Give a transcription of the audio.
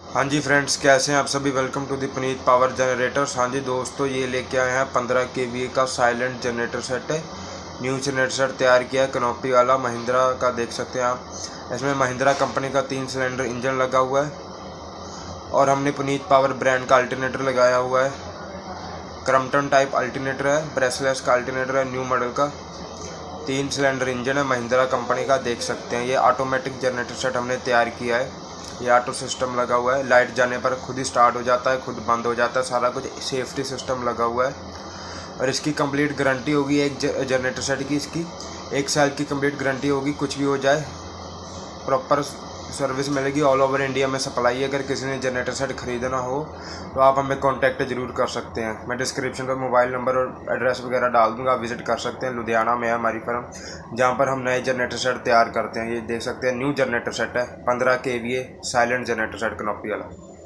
हाँ जी फ्रेंड्स, कैसे हैं आप सभी। Welcome to the Puneet power generators. हाँ जी दोस्तों, ये लेके आए हैं 15 kVA का साइलेंट जनरेटर सेट है। न्यू जनरेटर सेट तैयार किया है कनोपी वाला, महिंद्रा का देख सकते हैं आप। इसमें महिंद्रा कंपनी का 3 सिलेंडर इंजन लगा हुआ है और हमने पुनीत पावर ब्रांड का अल्टरनेटर लगाया हुआ है। क्रम्पटन टाइप अल्टरनेटर है, ब्रेसलेस का अल्टरनेटर है, न्यू मॉडल का। 3 सिलेंडर इंजन है महिंद्रा कंपनी का, देख सकते हैं। ये ऑटोमेटिक जनरेटर सेट हमने तैयार किया है। ये ऑटो सिस्टम लगा हुआ है, लाइट जाने पर खुद ही स्टार्ट हो जाता है, खुद बंद हो जाता है, सारा कुछ सेफ्टी सिस्टम लगा हुआ है। और इसकी कंप्लीट गारंटी होगी एक जनरेटर सेट की, इसकी 1 साल की कंप्लीट गारंटी होगी। कुछ भी हो जाए प्रॉपर सर्विस मिलेगी। ऑल ओवर इंडिया में सप्लाई। अगर किसी ने जनरेटर सेट खरीदना हो तो आप हमें कांटेक्ट ज़रूर कर सकते हैं। मैं डिस्क्रिप्शन पर मोबाइल नंबर और एड्रेस वगैरह डाल दूंगा, आप विजिट कर सकते हैं। लुधियाना में है हमारी फर्म, जहां पर हम नए जनरेटर सेट तैयार करते हैं। ये देख सकते हैं, न्यू जनरेटर सेट है, 15 kVA silent generator set canopy वाला।